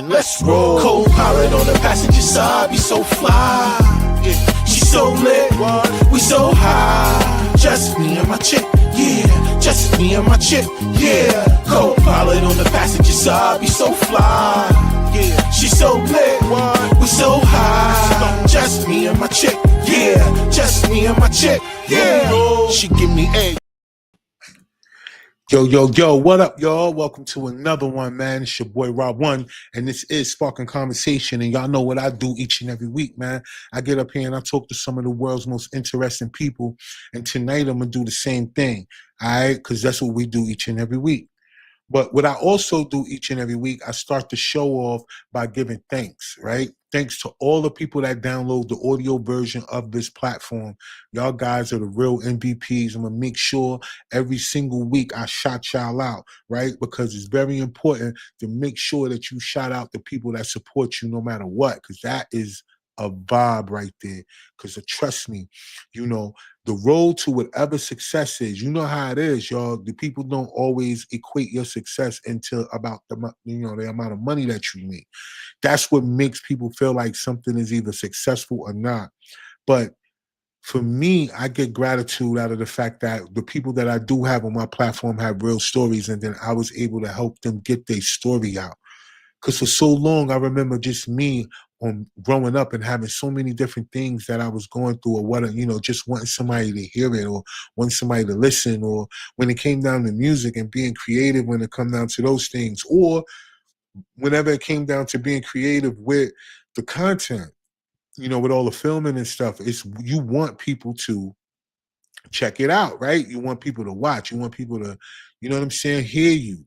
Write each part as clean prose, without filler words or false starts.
Let's roll. Co-pilot on the passenger side, be so fly. Yeah, she so lit, we so high. Just me and my chick, yeah. Just me and my chick, yeah. Co-pilot on the passenger side, be so fly. Yeah, she so lit, we so high. Just me and my chick, yeah. Just me and my chick, yeah. She give me a. Yo, what up, y'all? Welcome to another one, man. It's your boy, Rob One, and this is Sparking Conversation, and y'all know what I do each and every week, man. I get up here and I talk to some of the world's most interesting people, and tonight I'm going to do the same thing, all right? Because that's what we do each and every week. But what I also do each and every week, I start the show off by giving thanks, right? Thanks to all the people that download the audio version of this platform. Y'all guys are the real MVPs. I'm going to make sure every single week I shout y'all out, right? Because it's very important to make sure that you shout out the people that support you no matter what, because that is a vibe right there. Because trust me, you know, the road to whatever success is, you know how it is, y'all. The people don't always equate your success into about the amount of money that you make. That's what makes people feel like something is either successful or not. But for me, I get gratitude out of the fact that the people that I do have on my platform have real stories, and then I was able to help them get their story out. Because for so long, I remember just me on growing up and having so many different things that I was going through, or what, just wanting somebody to hear it, or wanting somebody to listen, or when it came down to music and being creative, when it come down to those things, or whenever it came down to being creative with the content, with all the filming and stuff, it's you want people to check it out, right? You want people to watch. You want people to, hear you.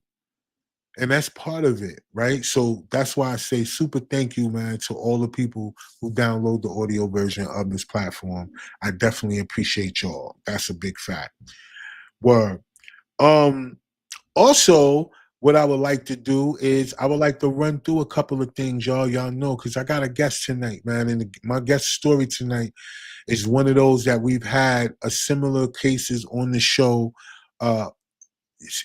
And that's part of it, right? So that's why I say super thank you, man, to all the people who download the audio version of this platform. I definitely appreciate y'all. That's a big fact. Word. Also, what I would like to do is I would like to run through a couple of things, y'all. Y'all know, because I got a guest tonight, man. And my guest story tonight is one of those that we've had a similar cases on the show,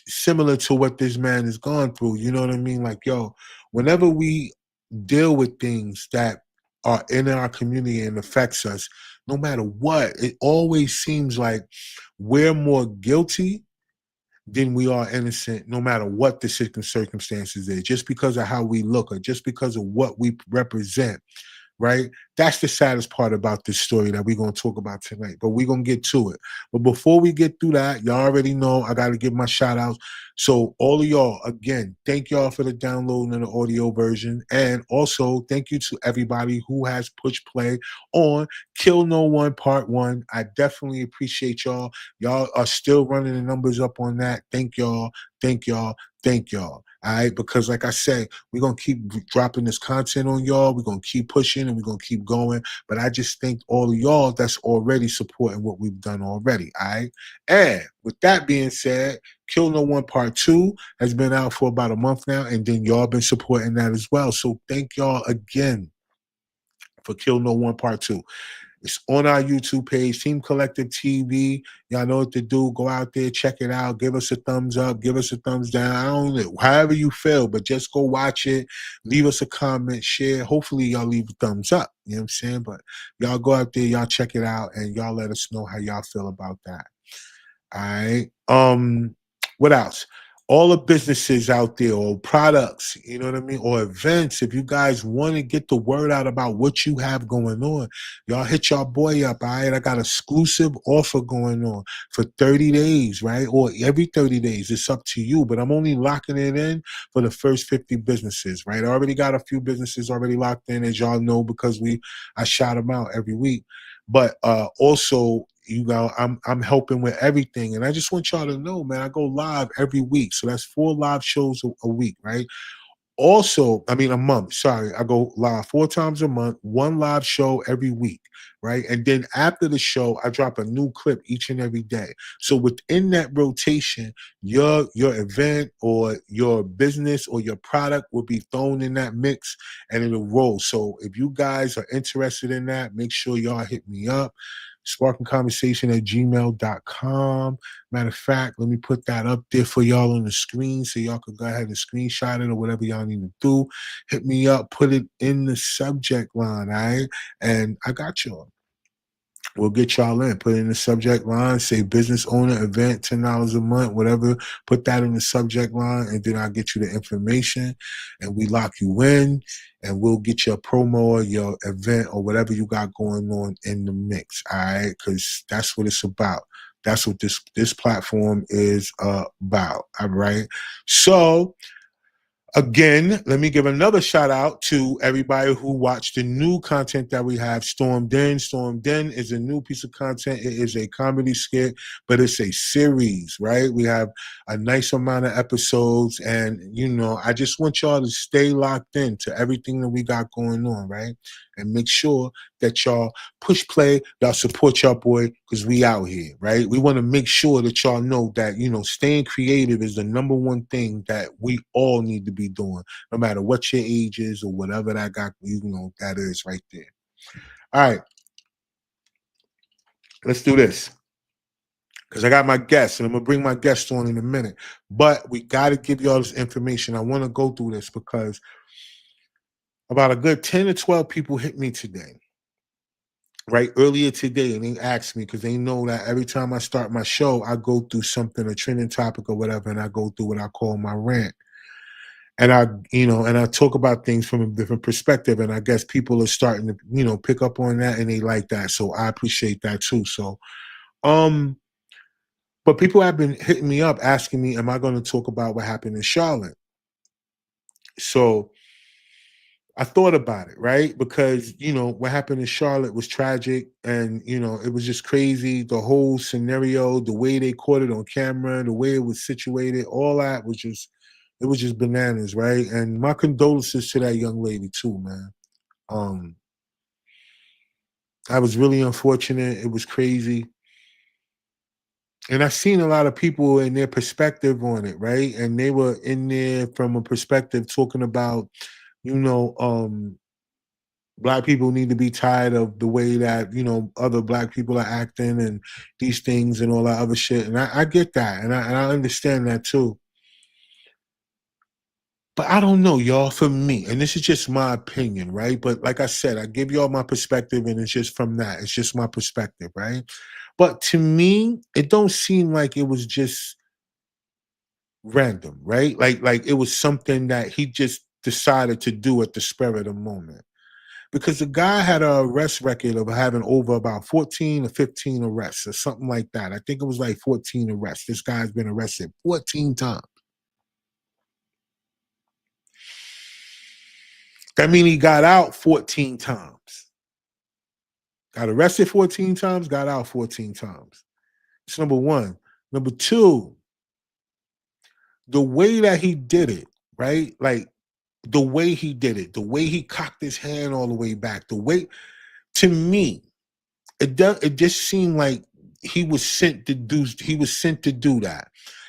similar to what this man has gone through. You know what I mean? Like, yo, whenever we deal with things that are in our community and affects us, no matter what, it always seems like we're more guilty than we are innocent, no matter what the circumstances is, just because of how we look or just because of what we represent. Right? That's the saddest part about this story that we're going to talk about tonight, but we're going to get to it. But before we get through that, y'all already know I got to give my shout outs. So all of y'all, again, thank y'all for the download and the audio version. And also thank you to everybody who has pushed play on Kill No One Part 1. I definitely appreciate y'all. Y'all are still running the numbers up on that. Thank y'all. Thank y'all. Thank y'all. All right, because like I said, we're going to keep dropping this content on y'all. We're going to keep pushing and we're going to keep going. But I just thank all of y'all that's already supporting what we've done already. All right. And with that being said, Kill No One Part 2 has been out for about a month now. And then y'all been supporting that as well. So thank y'all again for Kill No One Part 2. It's on our YouTube page, Team Collective TV. Y'all know what to do. Go out there, check it out. Give us a thumbs up. Give us a thumbs down. I don't know, however you feel, but just go watch it. Leave us a comment, share. Hopefully, y'all leave a thumbs up. You know what I'm saying? But y'all go out there, y'all check it out, and y'all let us know how y'all feel about that. All right. What else? All the businesses out there, or products, you know what I mean, or events. If you guys want to get the word out about what you have going on, y'all hit y'all boy up. All right, I got an exclusive offer going on for 30 days, right? Or every 30 days. It's up to you, but I'm only locking it in for the first 50 businesses, right? I already got a few businesses already locked in, as y'all know, because I shout them out every week. But also, I'm helping with everything. And I just want y'all to know, man, I go live every week. So that's 4 live shows a week, right? Also, a month. Sorry, I go live 4 times a month, 1 live show every week, right? And then after the show, I drop a new clip each and every day. So within that rotation, your event or your business or your product will be thrown in that mix and it'll roll. So if you guys are interested in that, make sure y'all hit me up. sparkingconversation@gmail.com. Matter of fact, let me put that up there for y'all on the screen so y'all can go ahead and screenshot it or whatever y'all need to do. Hit me up, put it in the subject line, all right? And I got y'all. We'll get y'all in. Put it in the subject line. Say business owner event, $10 a month, whatever. Put that in the subject line, and then I'll get you the information, and we lock you in, and we'll get your promo or your event or whatever you got going on in the mix. All right, because that's what it's about. That's what this platform is about. All right. So again, let me give another shout out to everybody who watched the new content that we have, Stormed In. Stormed In is a new piece of content. It is a comedy skit, but it's a series, right? We have a nice amount of episodes, and, you know, I just want y'all to stay locked in to everything that we got going on, right? And make sure that y'all push play, y'all support y'all boy, because we out here, right? We want to make sure that y'all know that, you know, staying creative is the number one thing that we all need to be doing, no matter what your age is or whatever that got, you know, that is right there. All right, let's do this. Because I got my guests, and I'm going to bring my guests on in a minute. But we got to give y'all this information. I want to go through this because about a good 10 to 12 people hit me today, right, earlier today, and they asked me because they know that every time I start my show, I go through something, a trending topic or whatever, and I go through what I call my rant. And I, you know, and I talk about things from a different perspective. And I guess people are starting to, you know, pick up on that, and they like that. So I appreciate that too. So, but people have been hitting me up asking me, am I going to talk about what happened in Charlotte? So I thought about it, right? Because, you know, what happened in Charlotte was tragic, and, you know, it was just crazy. The whole scenario, the way they caught it on camera, the way it was situated, all that was just, it was just bananas, right? And my condolences to that young lady too, man. Um, I was really unfortunate. It was crazy. And I've seen a lot of people in their perspective on it, right? And they were in there from a perspective talking about, you know, black people need to be tired of the way that, you know, other black people are acting and these things and all that other shit. And I get that, and I understand that too. But I don't know, y'all, for me, and this is just my opinion, right? But like I said, I give y'all my perspective, and it's just from that. It's just my perspective, right? But to me, it don't seem like it was just random, right? Like it was something that he just decided to do at the spur of the moment. Because the guy had a arrest record of having over about 14 or 15 arrests or something like that. I think it was like 14 arrests. This guy's been arrested 14 times. That means he got out 14 times. Got arrested 14 times, got out 14 times. It's number one. Number two, the way that he did it, right? Like the way he did it, the way he cocked his hand all the way back, the way, to me, it just seemed like he was sent to do that.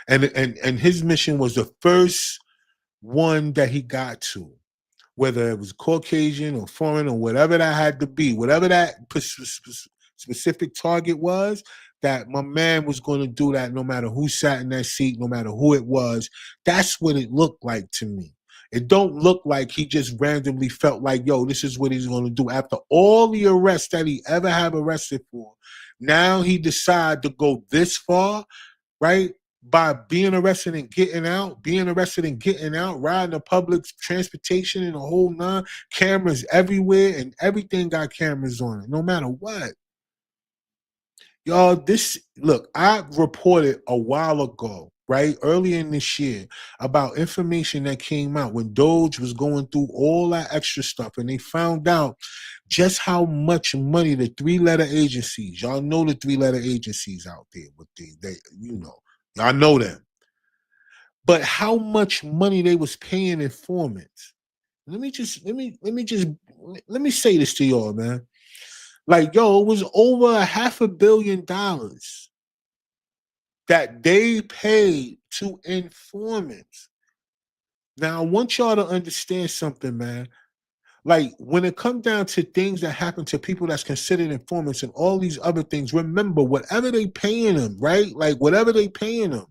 And his mission was the first one that he got to, whether it was Caucasian or foreign or whatever that had to be, whatever that specific target was, that my man was going to do that no matter who sat in that seat, no matter who it was. That's what it looked like to me. It don't look like he just randomly felt like, yo, this is what he's going to do. After all the arrests that he ever have arrested for, now he decide to go this far, right? By being arrested and getting out, riding the public transportation and the whole nine, cameras everywhere, and everything got cameras on it, no matter what. Y'all, look, I reported a while ago, right, earlier in this year, about information that came out when Doge was going through all that extra stuff, and they found out just how much money the three-letter agencies, y'all know the three-letter agencies out there, with they you know, y'all know them, but how much money they was paying informants. Let me say this to y'all, man. Like, yo, it was over $500 million that they paid to informants. Now, I want y'all to understand something, man. Like when it comes down to things that happen to people that's considered informants and all these other things, remember whatever they paying them, right? Like whatever they paying them,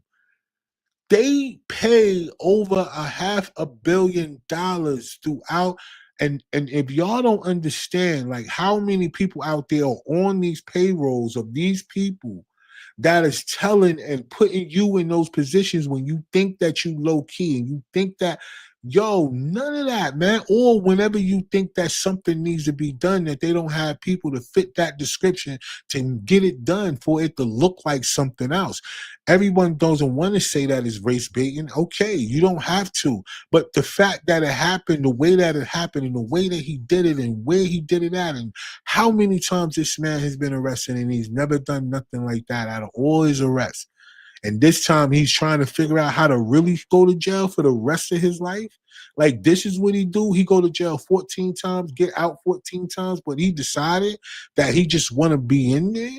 they pay over $500 million throughout. And if y'all don't understand, like how many people out there are on these payrolls of these people that is telling and putting you in those positions when you think that you low key and you think that, yo, none of that, man. Or whenever you think that something needs to be done, that they don't have people to fit that description to get it done for it to look like something else. Everyone doesn't want to say that is race baiting. Okay, you don't have to. But the fact that it happened, the way that it happened, and the way that he did it, and where he did it at, and how many times this man has been arrested, and he's never done nothing like that out of all his arrests. And this time he's trying to figure out how to really go to jail for the rest of his life. Like this is what he do. He go to jail 14 times, get out 14 times, but he decided that he just want to be in there.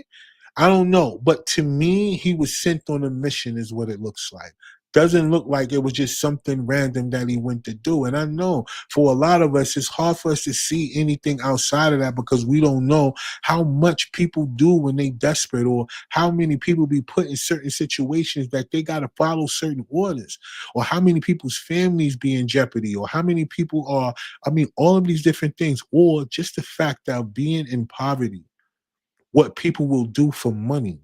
I don't know, but to me, he was sent on a mission is what it looks like. Doesn't look like it was just something random that he went to do. And I know for a lot of us, it's hard for us to see anything outside of that because we don't know how much people do when they desperate or how many people be put in certain situations that they got to follow certain orders or how many people's families be in jeopardy or how many people are, I mean, all of these different things or just the fact of being in poverty, what people will do for money.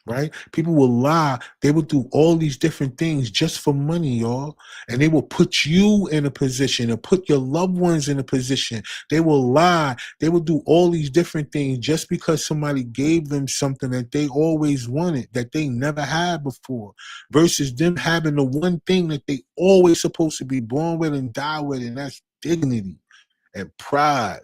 Right? People will lie. They will do all these different things just for money, y'all. And they will put you in a position and put your loved ones in a position. They will lie. They will do all these different things just because somebody gave them something that they always wanted, that they never had before, versus them having the one thing that they always supposed to be born with and die with, and that's dignity and pride.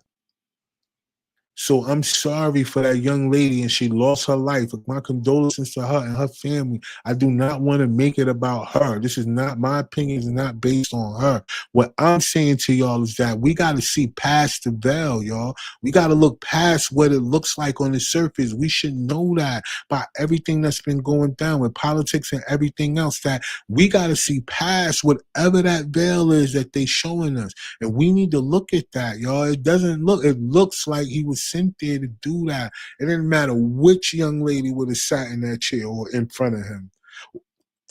So I'm sorry for that young lady and she lost her life. My condolences to her and her family. I do not want to make it about her. This is not, my opinion is not based on her. What I'm saying to y'all is that we got to see past the veil, y'all. We got to look past what it looks like on the surface. We should know that by everything that's been going down with politics and everything else, that we got to see past whatever that veil is that they showing us. And we need to look at that, y'all. It doesn't look, it looks like he was sent there to do that. It didn't matter which young lady would have sat in that chair or in front of him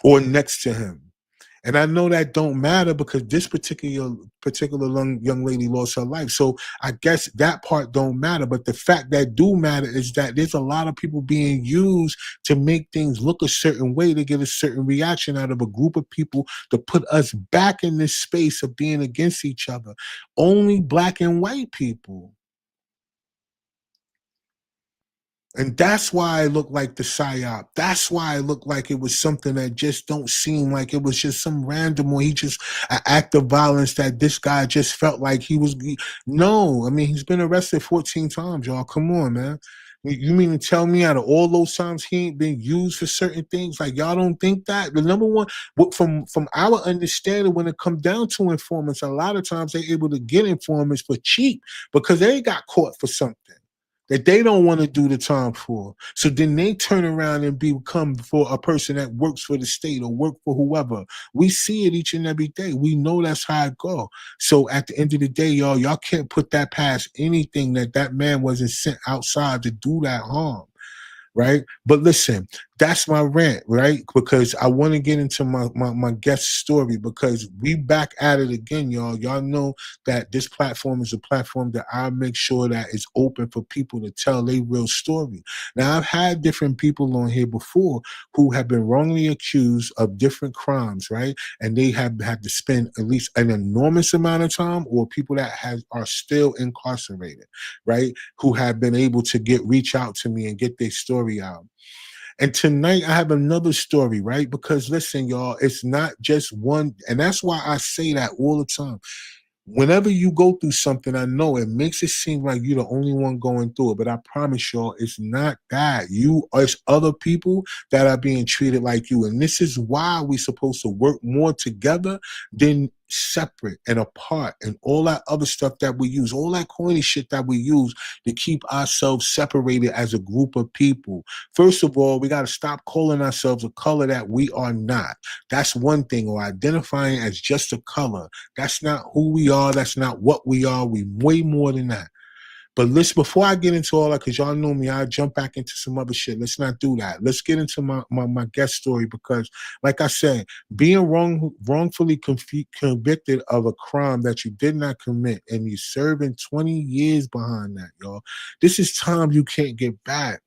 or next to him. And I know that don't matter because this particular young lady lost her life. So I guess that part don't matter. But the fact that do matter is that there's a lot of people being used to make things look a certain way to get a certain reaction out of a group of people to put us back in this space of being against each other. Only black and white people. And that's why it looked like the psyop. That's why it looked like it was something that just don't seem like it was just some random or he just an act of violence that this guy just felt like he was. No, I mean, he's been arrested 14 times, y'all. Come on, man. You mean to tell me out of all those times he ain't been used for certain things? Like y'all don't think that? The number one, from our understanding, when it comes down to informants, a lot of times they're able to get informants for cheap because they got caught for something that they don't want to do the time for. So then they turn around and become for a person that works for the state or work for whoever. We see it each and every day. We know that's how it go. So at the end of the day, y'all can't put that past anything that man wasn't sent outside to do that harm. Right? But listen, that's my rant, right? Because I want to get into my guest story because we back at it again, y'all. Y'all know that this platform is a platform that I make sure that is open for people to tell their real story. Now, I've had different people on here before who have been wrongly accused of different crimes, right? And they have had to spend at least an enormous amount of time, or people that are still incarcerated, right? Who have been able to reach out to me and get their story out. And tonight I have another story, right? Because listen, y'all, it's not just one. And that's why I say that all the time. Whenever you go through something, I know it makes it seem like you're the only one going through it. But I promise y'all, it's not that. It's other people that are being treated like you. And this is why we're supposed to work more together than separate and apart, and all that other stuff that we use, all that corny shit that we use to keep ourselves separated as a group of people. First of all, we got to stop calling ourselves a color that we are not. That's one thing, or identifying as just a color. That's not who we are. That's not what we are. We way more than that. But let's, before I get into all that, because y'all know me, I'll jump back into some other shit. Let's not do that. Let's get into my guest story, because, like I said, being wrongfully convicted of a crime that you did not commit, and you serving 20 years behind that, y'all. This is time you can't get back.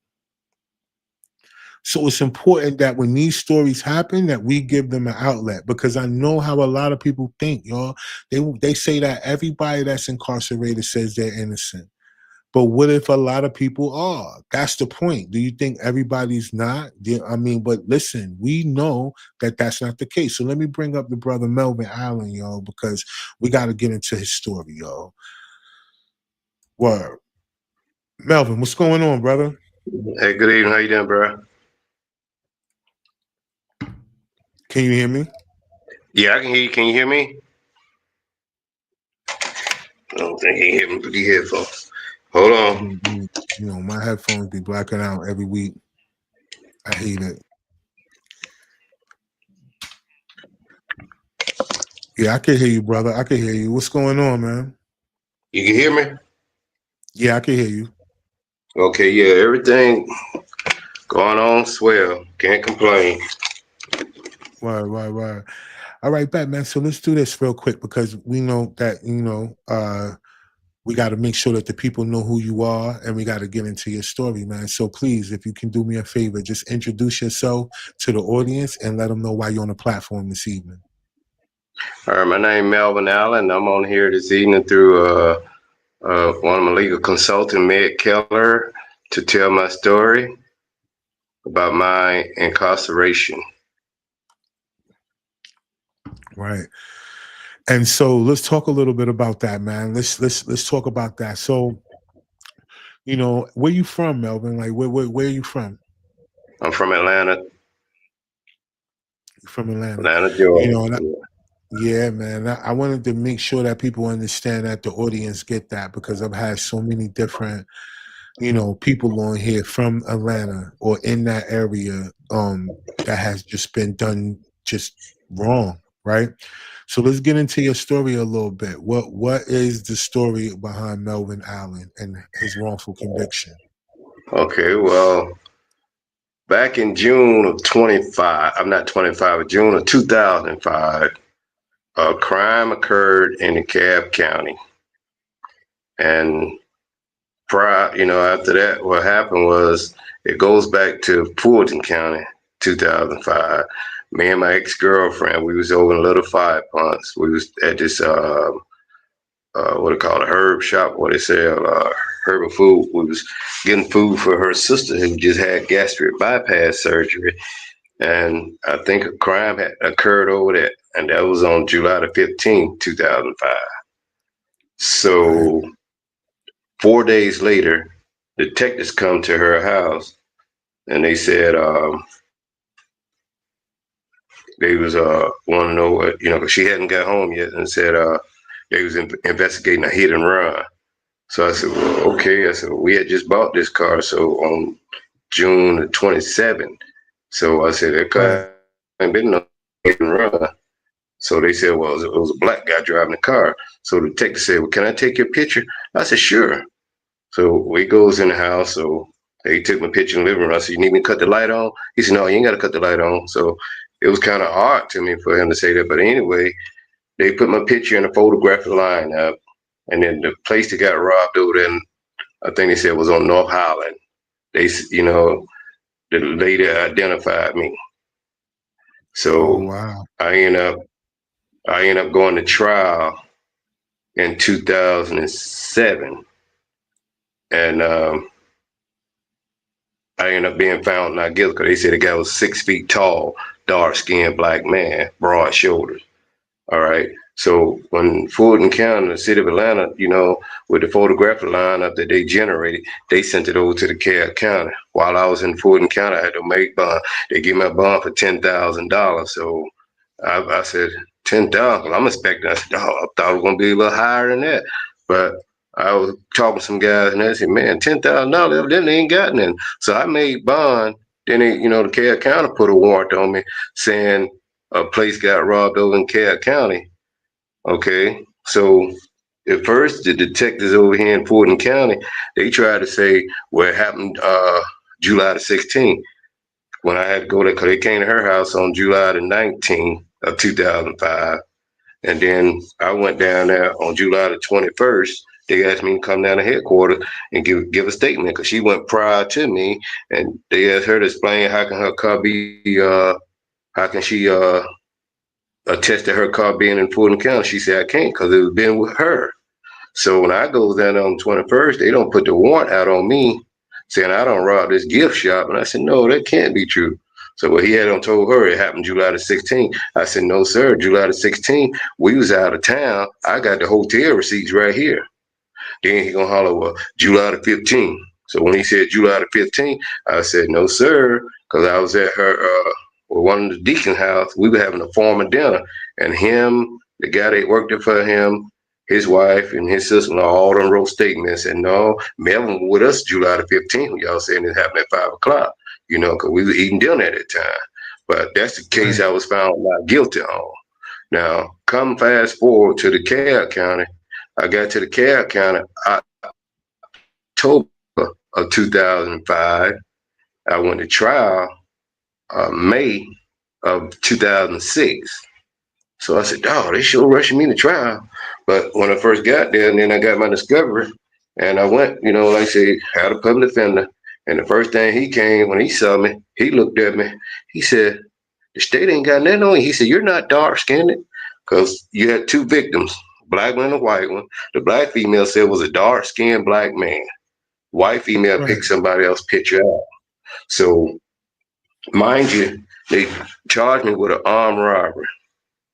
So it's important that when these stories happen, that we give them an outlet, because I know how a lot of people think, y'all. They say that everybody that's incarcerated says they're innocent. But what if a lot of people are? That's the point. Do you think everybody's not? I mean, but listen, we know that that's not the case. So let me bring up the brother Melvin Allen, y'all, because we got to get into his story, y'all. Word. Melvin, what's going on, brother? Hey, good evening. How you doing, bro? Can you hear me? Yeah, I can hear you. Can you hear me? I don't think he hear me through the headphones. Hold on. You know, my headphones be blacking out every week. I hate it. Yeah, I can hear you, brother. I can hear you. What's going on, man? You can hear me? Yeah, I can hear you. Okay, yeah, everything going on swell. Can't complain. Right. All right, Batman. So let's do this real quick, because we know that, we got to make sure that the people know who you are, and we got to get into your story, man. So please, if you can do me a favor, just introduce yourself to the audience and let them know why you're on the platform this evening. All right, my name is Melvin Allen. I'm on here this evening through one of my legal consultant, Meg Keller, to tell my story about my incarceration. Right. And so let's talk a little bit about that, man. Let's talk about that. So, where you from, Melvin? Like, where are you from? I'm from Atlanta. You're from Atlanta. Atlanta, And Georgia. yeah, man. I wanted to make sure that people understand, that the audience get that, because I've had so many different, people on here from Atlanta or in that area, that has just been done just wrong, right? So let's get into your story a little bit. What is the story behind Melvin Allen and his wrongful conviction? Okay, well, back in June of 25, I'm not 25, but June of 2005, a crime occurred in DeKalb County. And after that, what happened was, it goes back to Fulton County, 2005. Me and my ex-girlfriend, we was over in Little Five Ponds. We was at this, what they call a herb shop, where they sell herbal food. We was getting food for her sister who just had gastric bypass surgery. And I think a crime had occurred over there, and that was on July the 15th, 2005. Right. So 4 days later, detectives come to her house, and they said they was want to know what, 'cause she hadn't got home yet, and said they was investigating a hit and run. So I said, well, okay. I said, well, we had just bought this car, so on June the 27th. So I said, that Right. car ain't been no hit and run. So they said, well, it was a black guy driving the car. So the detective said, well, can I take your picture? I said, sure. So we goes in the house. So he took my picture in the living room. I said, you need me to cut the light on? He said, no, you ain't got to cut the light on. So it was kind of odd to me for him to say that. But anyway, they put my picture in a photographic lineup. And then the place that got robbed over there, I think they said was on North Highland. They, the lady identified me. Oh, So wow. I end up going to trial in 2007, and I ended up being found not guilty, because they said the guy was 6 feet tall, dark skinned black man, broad shoulders. All right. So when Fulton County, the city of Atlanta, with the photographic lineup that they generated, they sent it over to the DeKalb County. While I was in Fulton County, I had to make bond. They gave me a bond for $10,000. So I said, 10,000. I'm expecting. I said, oh, I thought it was gonna be a little higher than that, but I was talking to some guys and they said, man, $10,000 evidently ain't gotten in. So I made bond. Then they, the Cobb County put a warrant on me saying a place got robbed over in Cobb County. Okay, so at first the detectives over here in Fulton County, they tried to say, well, it happened July the 16th when I had to go there because they came to her house on July the 19th of 2005. And then I went down there on July the 21st. They asked me to come down to headquarters and give a statement because she went prior to me, and they asked her to explain how can her car be, how can she attest to her car being in Fulton County. She said I can't because it was been with her. So when I goes down on the 21st, they don't put the warrant out on me saying I don't rob this gift shop. And I said, no, that can't be true. So what he had on told her it happened July the 16th. I said, no, sir, July the 16th, we was out of town. I got the hotel receipts right here. Then he gonna holler, well, July the 15th. So when he said July the 15th, I said, no, sir, because I was at her, one of the deacon's house. We were having a formal dinner, and him, the guy that worked there for him, his wife and his sister-in-law all done wrote statements and no, Melvin was with us July the 15th when y'all saying it happened at 5 o'clock, because we were eating dinner at that time. But that's the case I was found not guilty on. Now, come fast forward to the Cobb County. I got to the Cobb County October of 2005. I went to trial May of 2006. So I said, dog, they sure rushing me to trial. But when I first got there, and then I got my discovery, and I went, like I say, had a public defender. And the first thing he came, when he saw me, he looked at me. He said, the state ain't got nothing on you. He said, you're not dark-skinned. Because you had two victims, a black one and a white one. The black female said it was a dark-skinned black man. White female picked somebody else's picture out. So, mind you, they charged me with an armed robbery.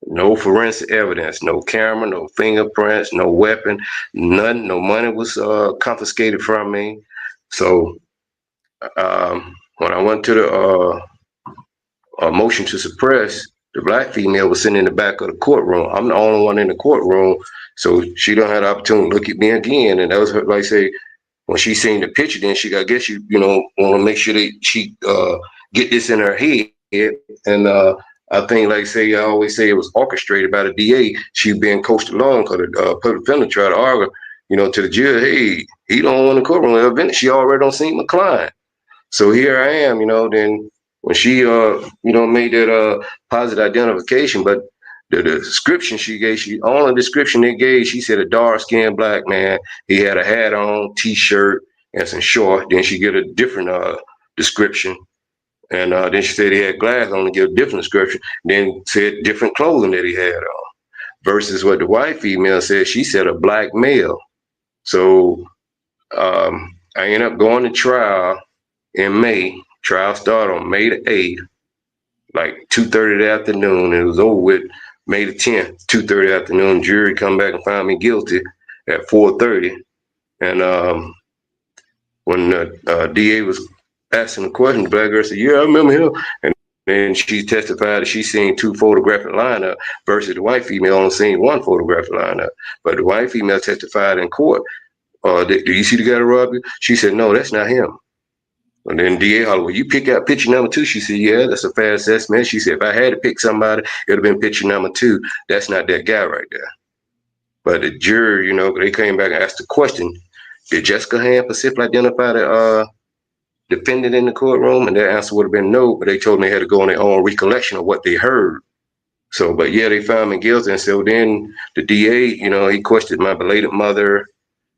No forensic evidence, no camera, no fingerprints, no weapon, none, no money was confiscated from me. So when I went to the motion to suppress, the black female was sitting in the back of the courtroom. I'm the only one in the courtroom, so she don't have the opportunity to look at me again. And that was her, like I say, when she seen the picture, then she, I guess, want to make sure that she get this in her head. And I think, like say, I always say it was orchestrated by the DA. She being coached along because the public defender tried to argue, to the judge, hey, he don't want the courtroom. Eventually, she already don't see my client. So here I am, then when she, made that positive identification, but the description she gave, only description they gave, she said a dark-skinned black man. He had a hat on, T-shirt, and some shorts. Then she get a different description. And then she said he had glasses on to give a different description. Then said different clothing that he had on. Versus what the white female said, she said a black male. So I ended up going to trial in May. Trial started on May the 8th, like 2:30 the afternoon. It was over with May the 10th, 2:30 afternoon. Jury come back and find me guilty at 4:30. And when the DA was asking the question, the black girl said, yeah, I remember him. And then she testified that she seen two photographic lineup versus the white female only seen one photographic lineup. But the white female testified in court, do you see the guy that robbed you? She said, no, that's not him. And then DA hollered, well, you pick out picture number 2. She said, yeah, that's a fair assessment. She said, if I had to pick somebody, it would have been picture number 2. That's not that guy right there. But the jury, they came back and asked the question, did Jessica Hand specifically identify the defendant in the courtroom? And their answer would have been no, but they told them they had to go on their own recollection of what they heard. So, but yeah, they found me guilty. And so then the DA, he questioned my belated mother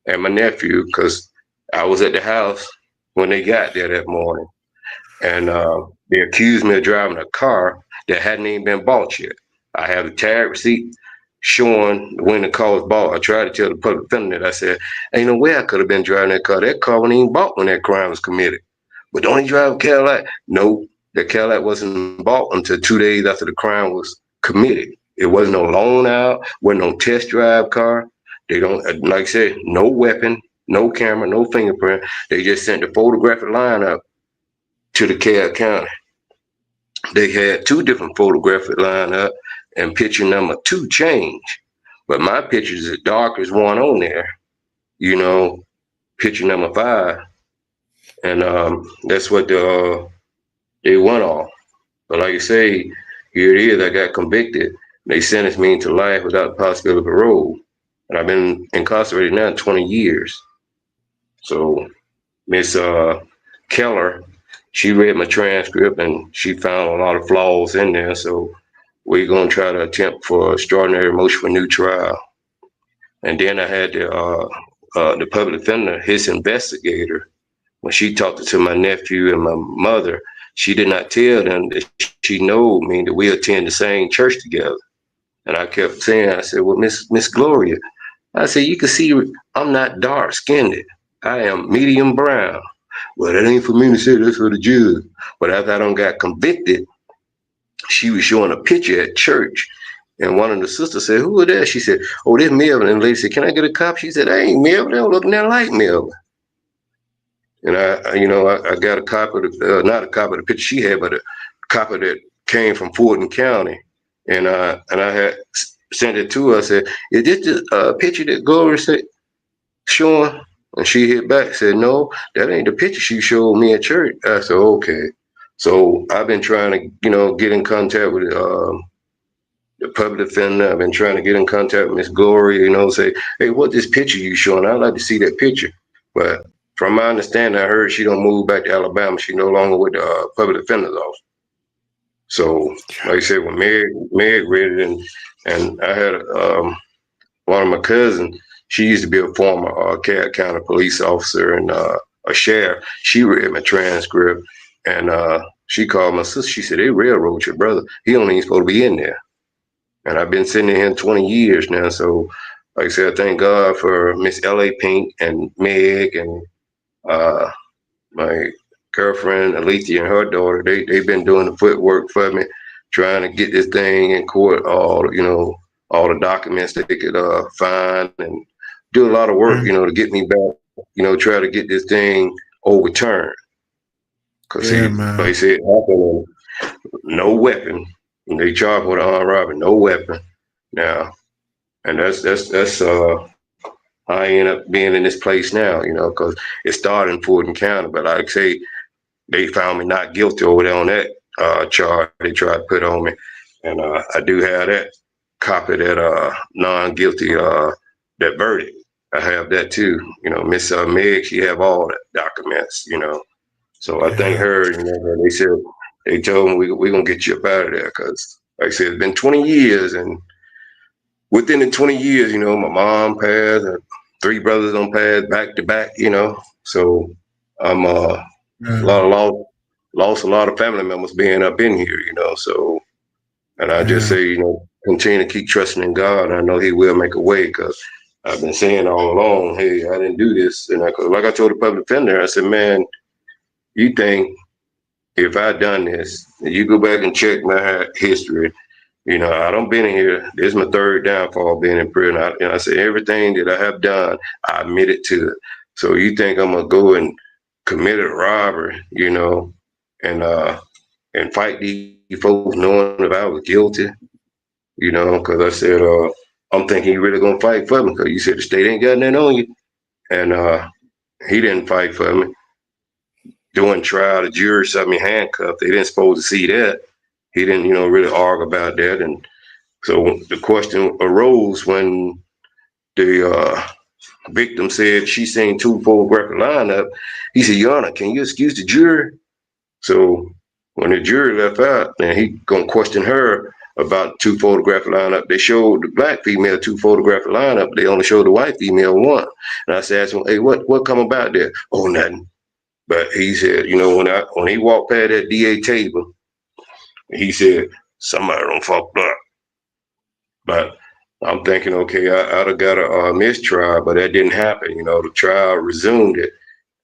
and my nephew because I was at the house when they got there that morning. And they accused me of driving a car that hadn't even been bought yet. I have a tag receipt showing when the car was bought. I tried to tell the public defender that. I said, ain't no way I could have been driving that car. That car wasn't even bought when that crime was committed. But don't he drive a Cadillac? No, the Cadillac wasn't bought until 2 days after the crime was committed. It wasn't no loan out, wasn't no test drive car. They don't, like I said, no weapon, no camera, no fingerprint. They just sent the photographic lineup to the Cobb County. They had 2 different photographic lineup, and picture number 2 changed. But my picture's as dark as one on there, you know, picture number 5. And that's what they went off. But like I say, here it is, I got convicted. They sentenced me to life without the possibility of parole. And I've been incarcerated now 20 years. So Miss Keller, she read my transcript and she found a lot of flaws in there. So we're going to try to attempt for extraordinary motion for new trial. And then I had the public defender, his investigator, when she talked to my nephew and my mother, she did not tell them that she know me, that we attend the same church together. And I kept saying, I said, well, Miss Gloria, I said, you can see I'm not dark skinned. I am medium brown. Well, that ain't for me to say, that's for the judge. But after I done got convicted, she was showing a picture at church. And one of the sisters said, who is that? She said, oh, this Melvin. And the lady said, can I get a copy? She said, I ain't Melvin. They don't look nothing like Melvin. And I got a copy of not a copy of the picture she had, but a copy that came from Fulton County. And I had sent it to her. I said, is this the picture that Gloria said showing? And she hit back, said, no, that ain't the picture she showed me at church. I said, okay. So I've been trying to, get in contact with the public defender. I've been trying to get in contact with Miss Gloria, say, hey, what this picture you showing? I'd like to see that picture. But from my understanding, I heard she don't move back to Alabama. She no longer with the public defender's office. So, like I said, when Meg read it, and I had one of my cousins, she used to be a former Cobb County police officer and a sheriff. She read my transcript, and she called my sister. She said, they railroad your brother. He only ain't supposed to be in there. And I've been sitting here 20 years now. So, like I said, I thank God for Miss L.A. Pink and Meg and my girlfriend Alethea and her daughter. They've been doing the footwork for me, trying to get this thing in court, all the documents they could find, and do a lot of work, to get me back, try to get this thing overturned. Cause Yeah, like man. I said, happened, no weapon. They charged with armed robbery, no weapon. Now, and that's I end up being in this place now, because it started in Fulton County, but like I say, they found me not guilty over there on that charge they tried to put on me, and I do have that copy, that non-guilty that verdict. I have that too. Miss Meg, she have all the documents. So I thank Yeah. her. They said they told me we gonna get you up out of there because, like I said, it's been 20 years, and within the 20 years, my mom passed, and 3 brothers don't pass back to back. So I'm a Yeah. lot of lost a lot of family members being up in here. So, and I just Yeah. say, continue to keep trusting in God. And I know He will make a way because I've been saying all along, hey, I didn't do this, and like I told the public defender, I said, man, you think if I done this, you go back and check my history. I don't been in here. This is my 3rd downfall being in prison. And I said, everything that I have done, I admitted to it. So you think I'm gonna go and commit a robbery, and fight these folks knowing if I was guilty, because I said, I'm thinking you really gonna fight for me because you said the state ain't got nothing on you. And he didn't fight for me. During trial, the jury saw me handcuffed. They didn't supposed to see that. He didn't, really argue about that. And so the question arose when the victim said she seen 2 photographic lineup. He said, Your Honor, can you excuse the jury? So when the jury left out, and he gonna question her about 2 photographic lineup, they showed the black female 2 photographic lineup. They only showed the white female 1. And I said, hey, what come about there? Oh, nothing. But he said, when he walked past that DA table, he said, somebody done fucked up. But I'm thinking, okay, I'd have got a mistrial, but that didn't happen. The trial resumed it.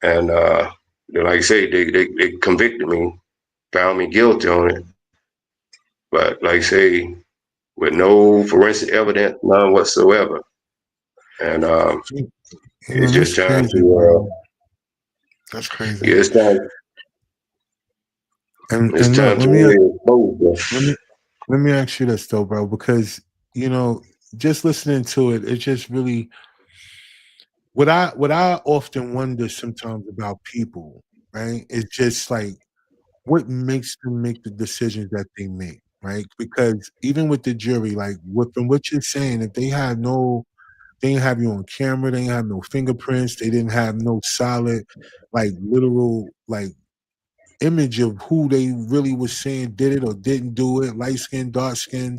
And like I say, they convicted me, found me guilty on it. But like I say, with no forensic evidence, none whatsoever. And it's That's just time crazy, to, bro. That's crazy. yeah, And it's look, time to really expose let me them. Let me ask you this though, bro, because you know, just listening to it, it just really what I often wonder sometimes about people, right? It's just like what makes them make the decisions that they make, right? Because even with the jury, like what from what you're saying, if they didn't have you on camera, they didn't have no fingerprints, they didn't have no solid, like literal, like image of who they really was saying did it or didn't do it, light skin, dark skin,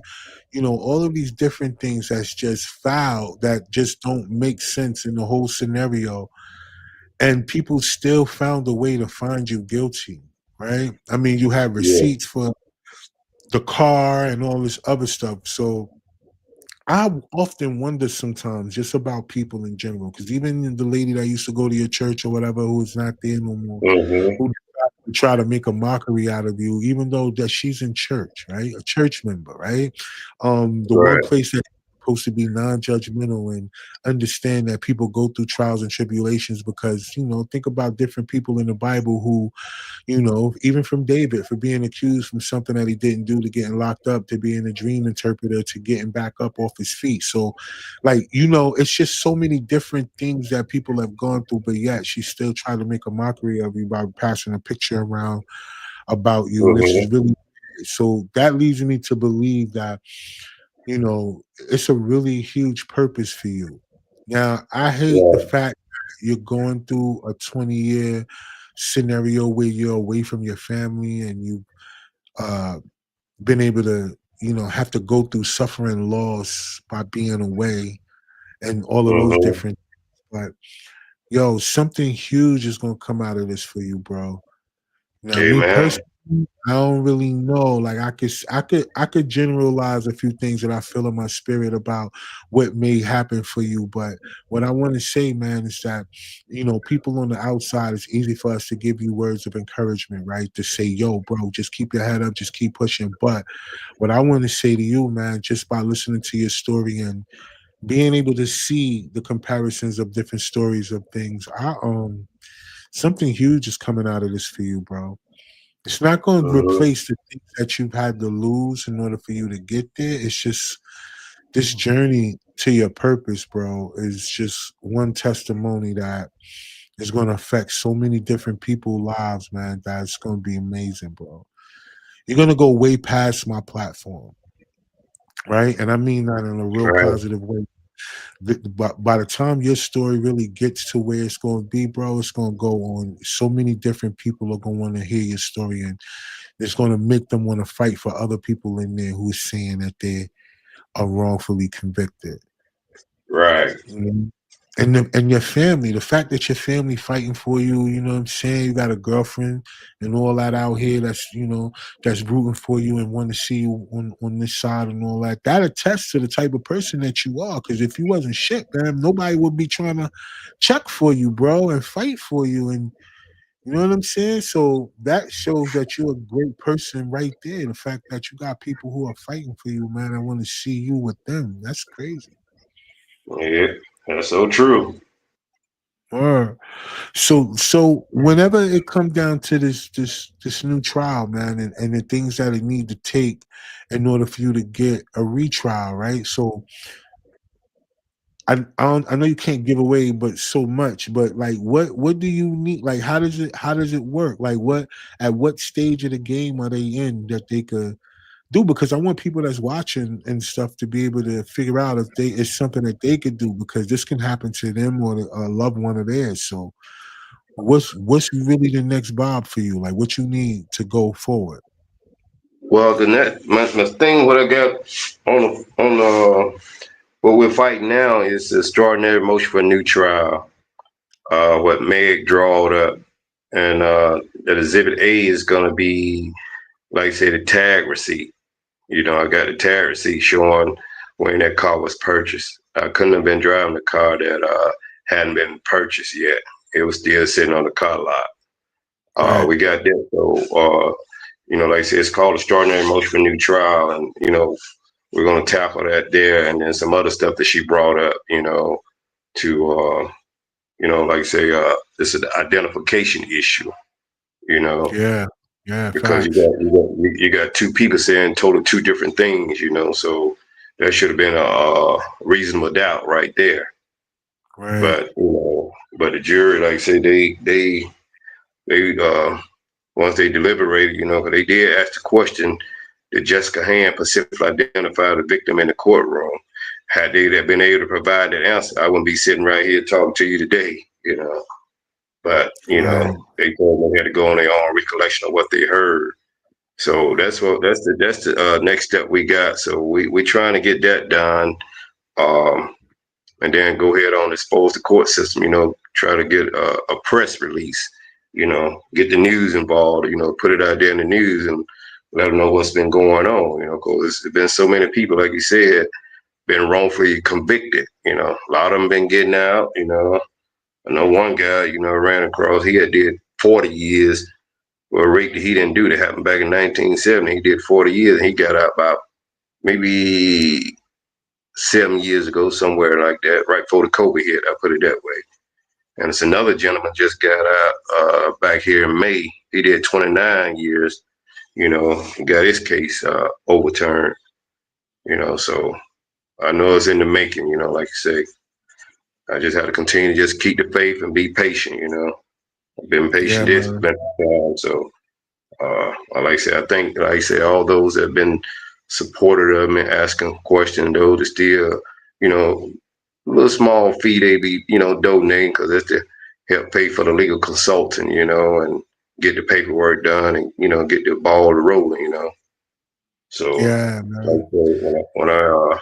all of these different things that's just foul that just don't make sense in the whole scenario. And people still found a way to find you guilty, right? I mean, you have Yeah. receipts for the car and all this other stuff. So I often wonder sometimes just about people in general, because even the lady that used to go to your church or whatever, who's not there no more, Hmm. who try to make a mockery out of you, even though that she's in church, right? A church member, right? The one Right. place that's supposed to be non-judgmental and understand that people go through trials and tribulations because, think about different people in the Bible who even from David for being accused from something that he didn't do to getting locked up to being a dream interpreter to getting back up off his feet. So, like, it's just so many different things that people have gone through, but yet she still try to make a mockery of you by passing a picture around about you, which is Hmm. really so that leads me to believe that, it's a really huge purpose for you. Now, I hate the Yeah. fact that you're going through a 20-year scenario where you're away from your family and you've uh, been able to, have to go through suffering loss by being away and all of those Hmm. different. But yo, something huge is gonna come out of this for you, bro. Now, me Amen. personally, I don't really know. Like, I could generalize a few things that I feel in my spirit about what may happen for you. But what I want to say, man, is that people on the outside, it's easy for us to give you words of encouragement, right? To say, "Yo, bro, just keep your head up, just keep pushing." But what I want to say to you, man, just by listening to your story and being able to see the comparisons of different stories of things, something huge is coming out of this for you, bro. It's not going to Hmm. replace the things that you've had to lose in order for you to get there. It's just this journey to your purpose, bro, is just one testimony that is going to affect so many different people's lives, man. That's going to be amazing, bro. You're going to go way past my platform, right? And I mean that in a real Right. positive way. But by the time your story really gets to where it's going to be, bro, it's going to go on. So many different people are going to want to hear your story, and it's going to make them want to fight for other people in there who's saying that they are wrongfully convicted. Right. You know? And your family, the fact that your family fighting for you, you know what I'm saying? You got a girlfriend and all that out here that's rooting for you and want to see you on this side and all that. That attests to the type of person that you are. Because if you wasn't shit, man, nobody would be trying to check for you, bro, and fight for you. And you know what I'm saying? So that shows that you're a great person right there. The fact that you got people who are fighting for you, man, I want to see you with them. That's crazy. Yeah. That's so true. Word. So whenever it comes down to this new trial, man, and the things that it need to take in order for you to get a retrial, right? So I know you can't give away but so much, but like what do you need? Like how does it work? Like at what stage of the game are they in that they could do? Because I want people that's watching and stuff to be able to figure out if they it's something that they could do because this can happen to them or a loved one of theirs. So what's really the next Bob for you? Like what you need to go forward? Well, the net my thing what I got on what we're fighting now is the extraordinary motion for a new trial. What Meg drawed up, and that Exhibit A is going to be, like I say, the tag receipt. I got the tag receipt showing when that car was purchased. I couldn't have been driving the car that hadn't been purchased yet. It was still sitting on the car lot. Right. We got that. So, like I said, it's called Extraordinary Motion for New Trial. And, we're going to tackle that there. And then some other stuff that she brought up, to, like I say, this is the identification issue, you know. Yeah. Yeah, because facts. you got two people saying totally two different things, so that should have been a reasonable doubt right there. Right. But the jury, like I say, they once they deliberated, 'cause they did ask the question, did Jessica Hand specifically identify the victim in the courtroom? Had they been able to provide that answer, I wouldn't be sitting right here talking to you today. But Right. they told me they had to go on their own recollection of what they heard. So that's the next step we got. So we trying to get that done, um, and then go ahead on expose the court system. Try to get a press release. Get the news involved. Put it out there in the news and let them know what's been going on. Because there's been so many people, like you said, been wrongfully convicted. A lot of them been getting out. I know one guy, ran across. He had did 40 years for a rape that he didn't do that happened back in 1970. He did 40 years and he got out about maybe 7 years ago, somewhere like that, right before the COVID hit. I put it that way. And it's another gentleman just got out back here in May. He did 29 years. He got his case overturned. So I know it's in the making. Like you say, I just have to continue to just keep the faith and be patient. I've been Yeah, patient this, man. been time. So like I said, I think, like I said, all those that have been supportive of me, asking questions, those that still, you know, a little small fee they be, donating because that's to help pay for the legal consultant, and get the paperwork done and, get the ball rolling. So, Yeah, like man. I said, when I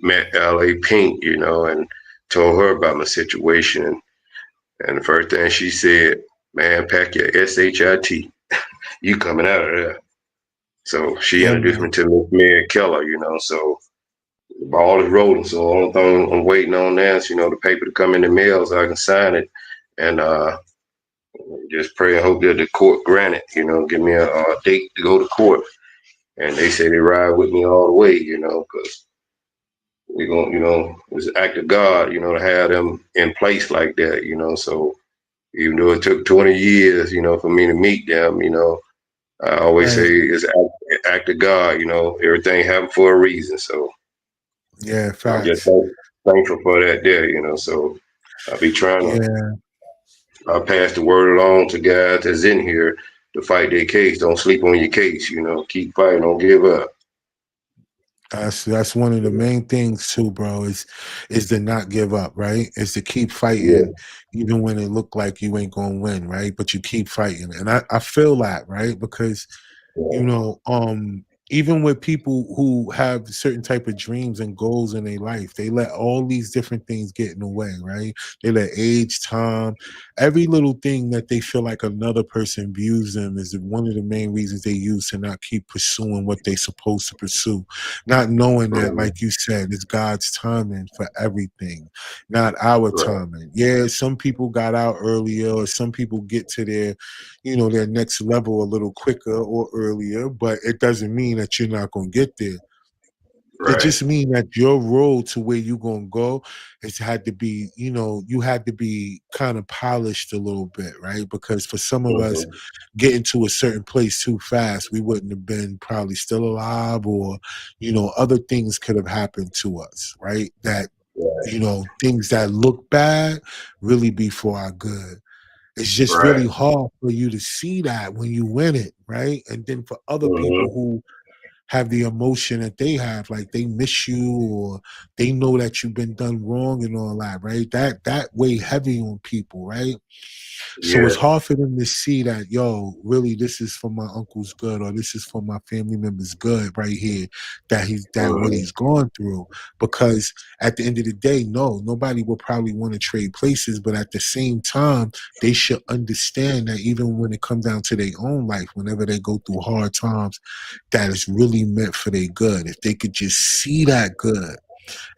met LA Pink, and told her about my situation, and the first thing she said, man, pack your SHIT. You coming out of there. So she Yeah, introduced me man. to Miss Mary Keller. So the ball is rolling. So the only thing I'm waiting on now is, the paper to come in the mail so I can sign it and just pray and hope that the court grant it, give me a date to go to court. And they say they ride with me all the way, because we're going to, it's an act of God, to have them in place like that, So even though it took 20 years, for me to meet them, I always say Right. it's an act of God, everything happened for a reason. So Yeah, I'm just facts. thankful for that there, So I'll be trying to Yeah. pass the word along to guys that's in here to fight their case. Don't sleep on your case, Keep fighting, don't give up. That's one of the main things too, bro. Is to not give up, right? Is to keep Yeah, fighting, even when it look like you ain't gonna win, right? But you keep fighting, and I feel that, right? Because you yeah, know, even with people who have certain type of dreams and goals in their life, they let all these different things get in the way, right? They let age, time, every little thing that they feel like another person views them is one of the main reasons they use to not keep pursuing what they're supposed to pursue. Not knowing that, mhm, like you said, it's God's timing for everything, not our right, timing. Yeah, some people got out earlier, or some people get to their next level a little quicker or earlier, but it doesn't mean that you're not going to get there. It right, just means that your road to where you're going to go has had to be, you had to be kind of polished a little bit, right? Because for some of us, mhm, getting to a certain place too fast, we wouldn't have been probably still alive, or, other things could have happened to us, right? That, right, things that look bad really be for our good. It's just right, really hard for you to see that when you win it, right? And then for other people mhm, who have the emotion that they have, like they miss you or they know that you've been done wrong and all that, right? That weigh heavy on people, right? So it's yeah, hard for them to see that, yo, really, this is for my uncle's good, or this is for my family member's good right here, that what mhm, he's going through. Because at the end of the day, no, nobody will probably want to trade places, but at the same time, they should understand that even when it comes down to their own life, whenever they go through hard times, that is really meant for their good. If they could just see that good.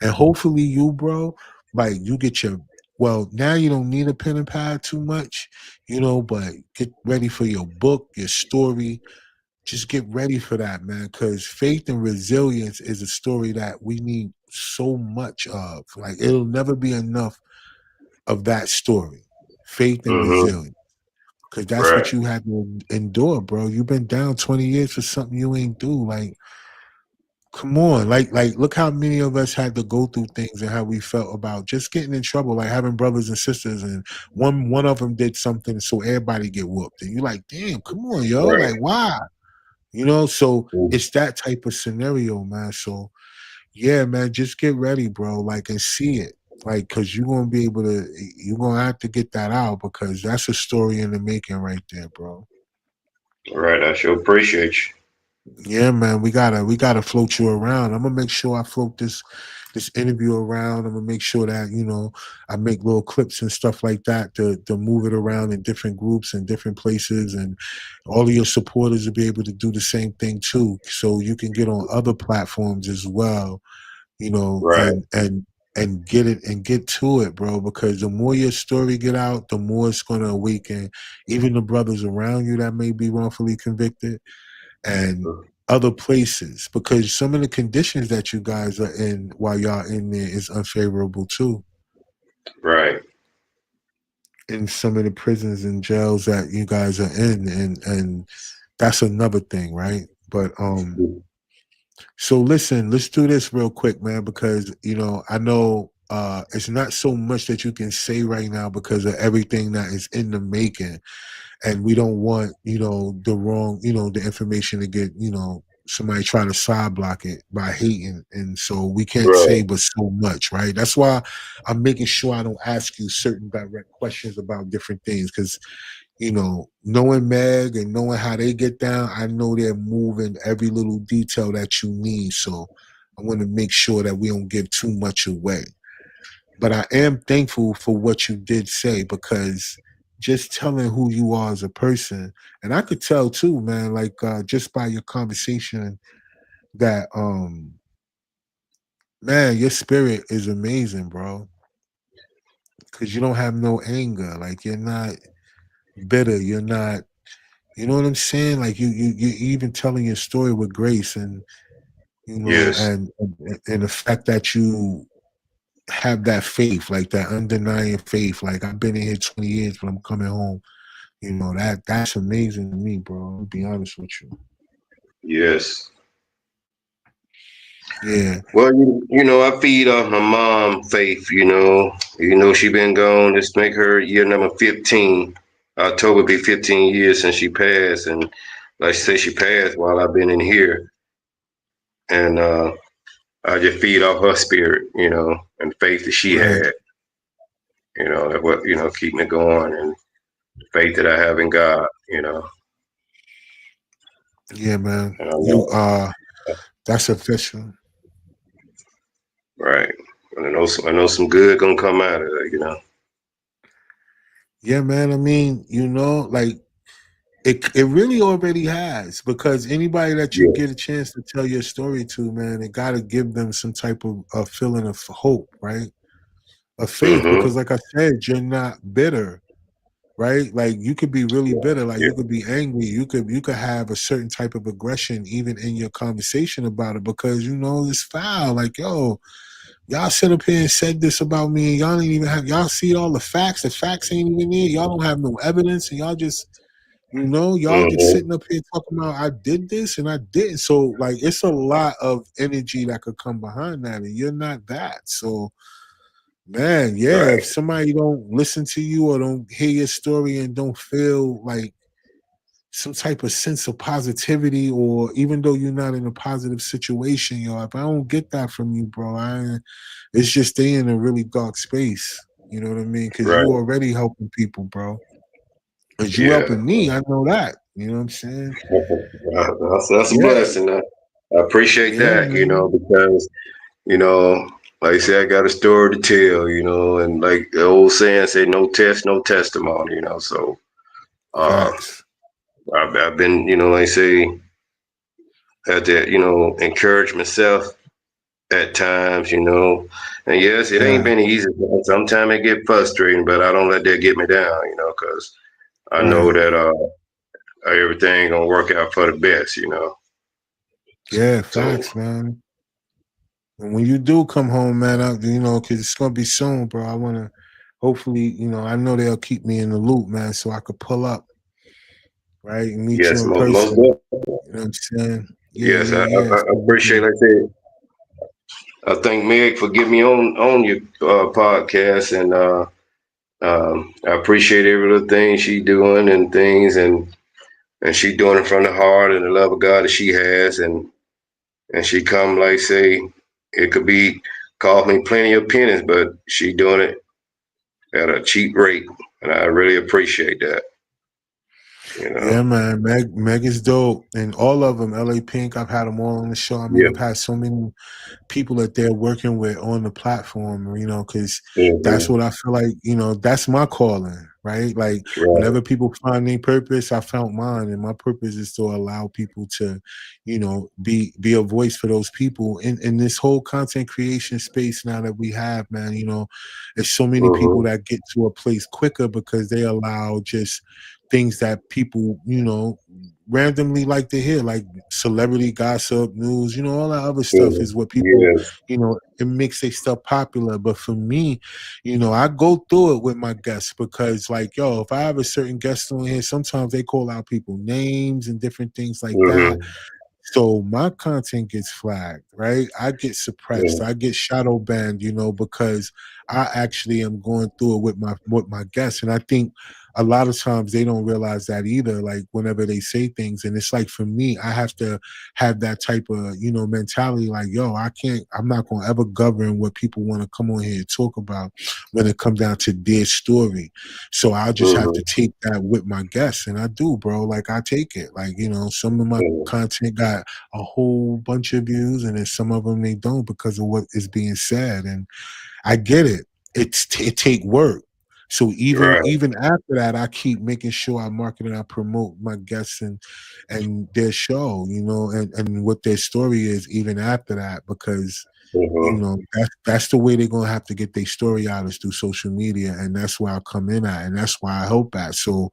And hopefully you, bro, like you get your now you don't need a pen and pad too much, but get ready for your book, your story. Just get ready for that, man. Cause faith and resilience is a story that we need so much of. Like it'll never be enough of that story. Faith and mhm, resilience. because that's Right. what you had to endure, bro. You've been down 20 years for something you ain't do. Like, come on, look how many of us had to go through things and how we felt about just getting in trouble, like having brothers and sisters, and one of them did something, so everybody get whooped, and you like, damn, come on, yo, Right. like why, So it's that type of scenario, man. So yeah, man, just get ready, bro, like and see it, like, cause you're gonna have to get that out because that's a story in the making right there, bro. Right. I sure appreciate you. Yeah, man, we gotta float you around. I'm gonna make sure I float this interview around. I'm gonna make sure that I make little clips and stuff like that to move it around in different groups and different places, and all of your supporters will be able to do the same thing too. So you can get on other platforms as well, Right. and get it and get to it, bro. Because the more your story get out, the more it's gonna awaken even the brothers around you that may be wrongfully convicted and other places, because some of the conditions that you guys are in while y'all in there is unfavorable too. Right. In some of the prisons and jails that you guys are in, and that's another thing, right? But so listen, let's do this real quick, man, because I know it's not so much that you can say right now because of everything that is in the making, and we don't want the wrong the information to get somebody try to side block it by hating, and so we can't Right. say but so much, right? That's why I'm making sure I don't ask you certain direct questions about different things, because knowing Meg and knowing how they get down, I know they're moving every little detail that you need, so I want to make sure that we don't give too much away. But I am thankful for what you did say, because just telling who you are as a person, and I could tell too, man, like just by your conversation that man, your spirit is amazing, bro. Cause you don't have no anger. Like you're not bitter. You're not, you know what I'm saying? Like you even telling your story with grace, and Yes. and the fact that you have that faith, like that undenying faith. Like I've been in here 20 years, but I'm coming home. That's amazing to me, bro. I'll be honest with you. Yes. Yeah, Well, I feed off my mom, Faith. She been gone. This make her year number 15. October be 15 years since she passed, and like I say, she passed while I've been in here, and I just feed off her spirit, and faith that she right. had, that what keep me going, and the faith that I have in God, Yeah, man. and I You know, that's official. right, and I know some good gonna come out of it. Yeah, man. I mean, like it really already has, because anybody that you get Yes. a chance to tell your story to, man, it got to give them some type of a feeling of hope, right? Of faith, Mm-hmm. because like I said, you're not bitter, right? Like you could be really bitter, like Yeah. you could be angry, you could have a certain type of aggression even in your conversation about it, because it's foul. Like, yo, y'all sit up here and said this about me, and y'all ain't even have y'all see all the facts. The facts ain't even there. Y'all don't have no evidence, and y'all just y'all just Mm-hmm. sitting up here talking about I did this and I didn't. So like it's a lot of energy that could come behind that, and you're not that. So man, yeah, if Right. somebody don't listen to you or don't hear your story and don't feel like some type of sense of positivity, or even though you're not in a positive situation, if I don't get that from you, bro, it's just they in a really dark space. You know what I mean? Because you Right. already helping people, bro. Because you Yeah. helping me, I know that. You know what I'm saying? That's a Yeah, blessing. I appreciate yeah, that, man. because you know, like I said, I got a story to tell, and like the old saying say, no test, no testimony. So uh, Facts. I've been, like I say, had to, encourage myself at times, and yes, it ain't Yeah, been easy. Sometimes it get frustrating, but I don't let that get me down, because I know right. that everything gonna work out for the best. Yeah, So facts, man. And when you do come home, man, because it's gonna be soon, bro. I wanna, hopefully, I know they'll keep me in the loop, man, so I could pull up. right? And meet you Yes, in most person. definitely. You know what I'm saying? Yeah, Yes, yeah, yeah. I So we appreciate. can, Like I said, I thank Meg for getting me on your podcast, and I appreciate every little thing she doing and things, and she doing it from the heart and the love of God that she has, and she come like say it could be cost me plenty of pennies, but she doing it at a cheap rate, and I really appreciate that. You know, yeah, man. Meg is dope, and all of them. LA Pink. I've had them all on the show. I mean, yeah, I've had so many people that they're working with on the platform, you know, because that's hmm, what I feel like, you know, that's my calling, right? Like right, whenever people find their purpose, I found mine, and my purpose is to allow people to, you know, be a voice for those people in this whole content creation space now that we have, man. You know, there's so many people hmm, that get to a place quicker because they allow just things that people, you know, randomly like to hear, like celebrity gossip, news, you know, all that other stuff hmm, is what people, yes, you know, it makes their stuff popular. But for me, you know, I go through it with my guests because, like, yo, if I have a certain guest on here, sometimes they call out people names and different things like that. hmm, So my content gets flagged, right? I get suppressed. yeah, I get shadow banned, you know, because I actually am going through it with my guests. And I think a lot of times they don't realize that either. Like whenever they say things, and it's like for me, I have to have that type of, you know, mentality. Like, yo, I'm not gonna ever govern what people want to come on here and talk about when it comes down to their story. So I just have hmm, to take that with my guests, and I do, bro. Like I take it. Like, you know, some of my hmm, content got a whole bunch of views, and then some of them they don't because of what is being said. And I get it. It take work. So even right, even after that, I keep making sure I market and I promote my guests and their show, you know, and what their story is even after that, because you hmm, know that's the way they're gonna have to get their story out is through social media, and that's where I come in at, and that's why I help at. So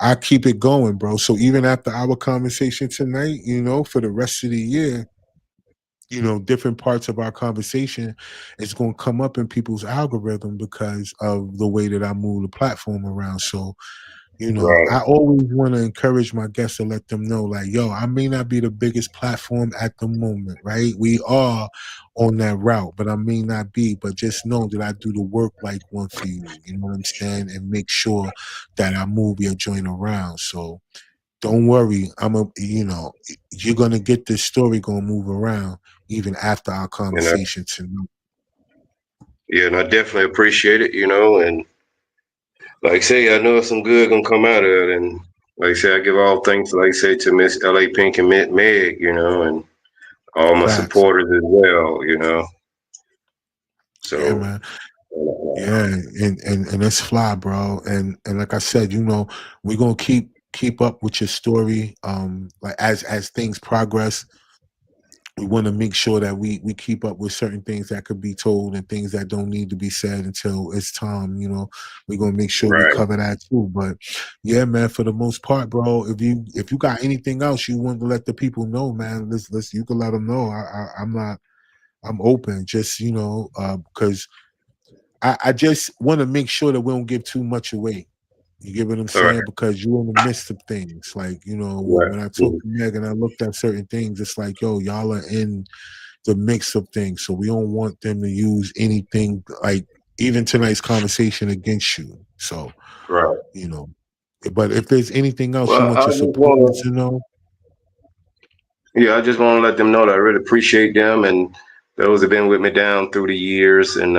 I keep it going, bro. So even after our conversation tonight, you know, for the rest of the year, you know, different parts of our conversation is going to come up in people's algorithm because of the way that I move the platform around. So, you know, right, I always want to encourage my guests to let them know, like, yo, I may not be the biggest platform at the moment, right? We are on that route, but I may not be. But just know that I do the work like one for you. You know what I'm saying? And make sure that I move your joint around. So don't worry. You know, you're gonna get this story gonna move around even after our and I, conversation tonight. yeah, and I definitely appreciate it. You know, and like I say, I know some good gonna come out of it, and like I say, I give all thanks, like I say, to Miss L.A. Pink and Meg, you know, and all my Facts. supporters as well, you know. Yeah, So, man. Yeah, and that's fly, bro. And like I said, you know, we're gonna keep up with your story. Like as things progress, we want to make sure that we keep up with certain things that could be told and things that don't need to be said until it's time. You know, we're gonna make sure we right. cover that too. But yeah, man, for the most part, bro, if you got anything else you want to let the people know, man, let's you can let them know. I'm not. I'm open. Just you know, because I just want to make sure that we don't give too much away. You get what I'm All right. saying? Because you're in the midst of things. Like, you know, Right. when I talked Mhm. to Meg and I looked at certain things, it's like, yo, y'all are in the mix of things. So we don't want them to use anything like even tonight's conversation against you. So, Right. you know, but if there's anything else you Well, want I your just supporters wanna to know, Yeah, I just want to let them know that I really appreciate them and those have been with me down through the years. And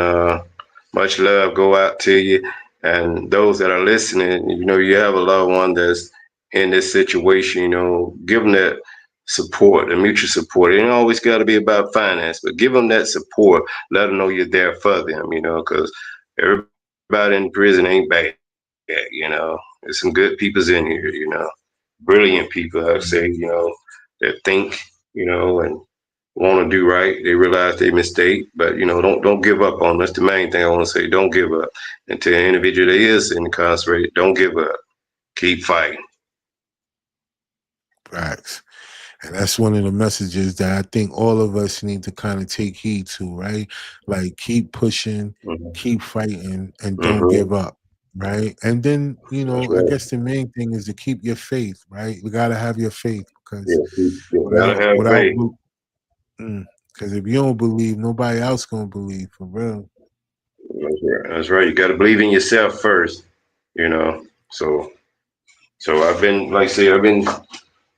much love go out to you. And those that are listening, you know, you have a loved one that's in this situation, you know, give them that support, the mutual support. It ain't always got to be about finance, but give them that support. Let them know you're there for them, you know, because everybody in prison ain't bad, you know. There's some good peoples in here, you know, brilliant people, I'd say, you know, that think, you know, and want to do right. They realize they mistake, but you know, don't give up on them. That's the main thing I want to say. Don't give up. And to an individual that is incarcerated, don't give up. Keep fighting. facts. And that's one of the messages that I think all of us need to kind of take heed to, right? Like keep pushing, Hmm, keep fighting, and don't hmm, give up. right? And then, That's I right. guess the main thing is to keep your faith, right? You got to have your faith because Yeah, you gotta without, have without, faith. because if you don't believe, nobody else gonna believe for real. That's right. That's right. You gotta believe in yourself first. You know. So I've been, like I say, I've been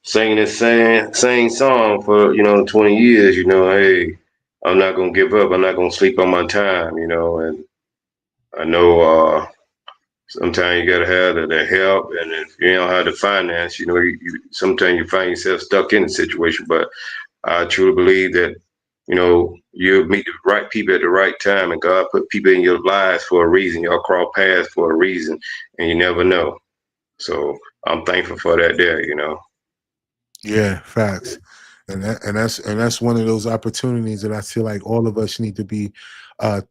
singing this same song for 20 years. Hey, I'm not gonna give up. I'm not gonna sleep on my time. And I know sometimes you gotta have the help, and if you don't have the finance, sometimes you find yourself stuck in a situation. But I truly believe that you meet the right people at the right time, and God put people in your lives for a reason. Y'all cross paths for a reason, and you never know. So I'm thankful for that. There. Yeah, facts. And that's one of those opportunities that I feel like all of us need to be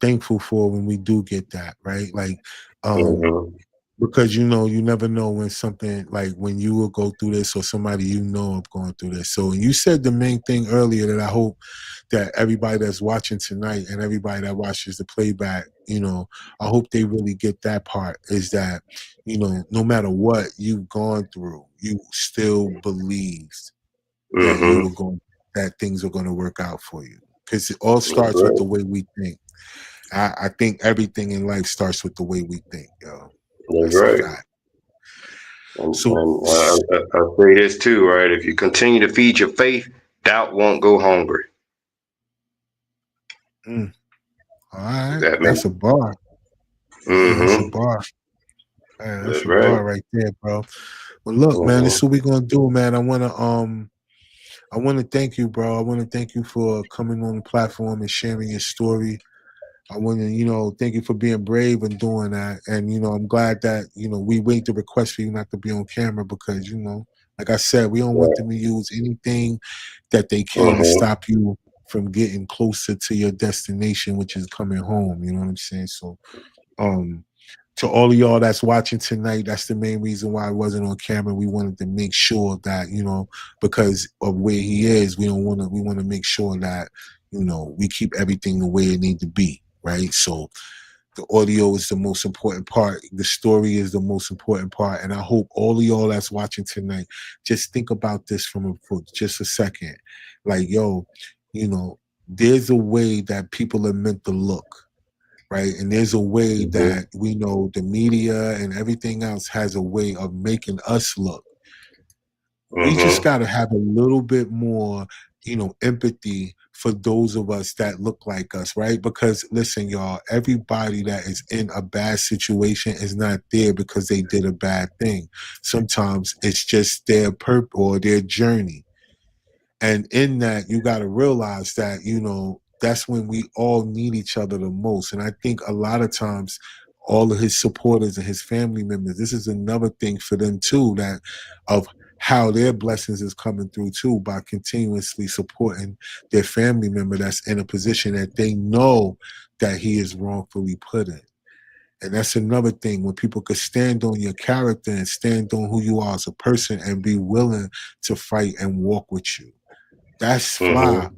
thankful for when we do get that, right? Like um Hmm. because you never know when something like when you will go through this or somebody of going through this. So you said the main thing earlier that I hope that everybody that's watching tonight and everybody that watches the playback, I hope they really get that part is that, no matter what you've gone through, you still believed that you Hmm. were going that things are going to work out for you. Because it all That's starts with right. the way we think. I think everything in life starts with the way we think, yo. That's That's a right. fact. And, So, and I'll say this too, right? If you continue to feed your faith, doubt won't go hungry. mm, all Does right, that make? that's a bar. Yeah, that's a Mm-hmm. bar. Man, that's That's a right. bar right there, bro. Well, look, man, this is Mm-hmm. what we gonna do, man. I wanna thank you, bro. I wanna thank you for coming on the platform and sharing your story. I want to, thank you for being brave and doing that. And, I'm glad that, we wait the request for you not to be on camera because, like I said, we don't want Yeah. them to use anything that they can to Mm-hmm. stop you from getting closer to your destination, which is coming home. You know what I'm saying? So, um, to all of y'all that's watching tonight, that's the main reason why I wasn't on camera. We wanted to make sure that, because of where he is, we want to make sure that, we keep everything the way it need to be. Right. So the audio is the most important part. The story is the most important part. And I hope all of y'all that's watching tonight, just think about this for just a second. Like, yo, you know, there's a way that people are meant to look, right? And there's a way Mm-hmm. that we know the media and everything else has a way of making us look. We just Mm-hmm. got to have a little bit more, empathy for those of us that look like us, right? Because listen, y'all, everybody that is in a bad situation is not there because they did a bad thing. Sometimes it's just their purpose or their journey. And in that, you got to realize that, that's when we all need each other the most. And I think a lot of times, all of his supporters and his family members, this is another thing for them too, that of how their blessings is coming through too by continuously supporting their family member that's in a position that they know that he is wrongfully put in. And that's another thing when people could stand on your character and stand on who you are as a person and be willing to fight and walk with you. That's fly. Mm-hmm.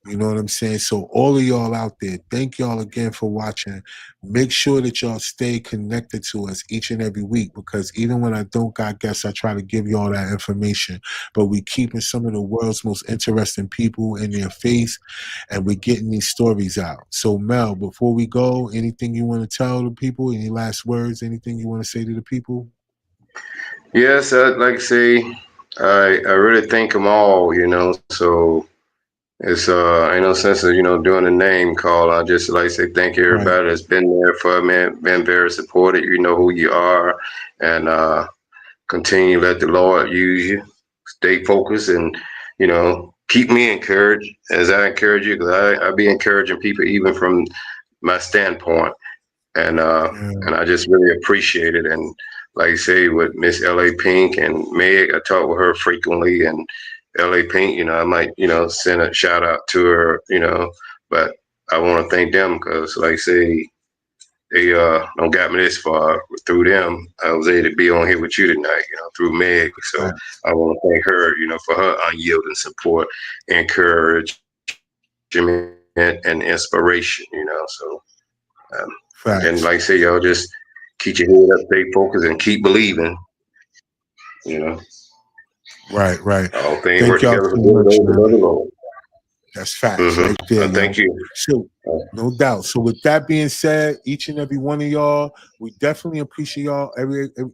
You know what I'm saying? So all of y'all out there, thank y'all again for watching. Make sure that y'all stay connected to us each and every week because even when I don't got guests, I try to give y'all that information. But we keeping some of the world's most interesting people in their face and we're getting these stories out. So Mel, before we go, anything you want to tell the people? Any last words? Anything you want to say to the people? Yes, I'd like to say I really thank them all. So it's ain't no sense of doing a name call. I just like to say thank you Right. everybody that's been there for me, been very supportive. You know who you are, and continue to let the Lord use you. Stay focused and keep me encouraged as I encourage you because I be encouraging people even from my standpoint, and uh, Yeah. and I just really appreciate it. And like you say, with Miss L.A. Pink and Meg, I talk with her frequently, and L.A. Pink, I might send a shout out to her, but I want to thank them because, like I say, they don't got me this far. Through them, I was able to be on here with you tonight, through Meg. So Right. I want to thank her, for her unyielding support, encouragement, and inspiration. So and like I say, y'all just keep keep your head up, stay focused, and keep believing. You know, Right. all things work Thank y'all together for so good of much, those that man. love the Lord. That's facts right there, Thank yo. you. So, no doubt. So, with that being said, each and every one of y'all, we definitely appreciate y'all,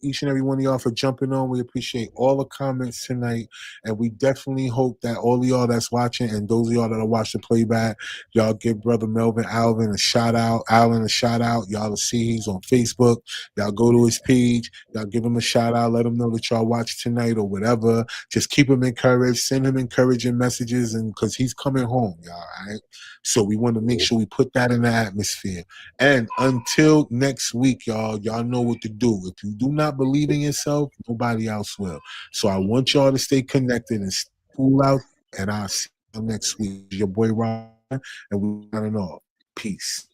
each and every one of y'all for jumping on. We appreciate all the comments tonight, and we definitely hope that all of y'all that's watching and those of y'all that are watching the playback, y'all give brother Melvin Alvin a shout out, Allen a shout out. Y'all will see he's on Facebook. Y'all go to his page. Y'all give him a shout out. Let him know that y'all watch tonight or whatever. Just keep him encouraged. Send him encouraging messages, and because he's coming home, y'all. All right. So we want to make sure we put that in the atmosphere. And until next week, y'all know what to do. If you do not believe in yourself, nobody else will. So I want y'all to stay connected and cool out. And I'll see you next week. Your boy Ron, and we're signing off. Peace.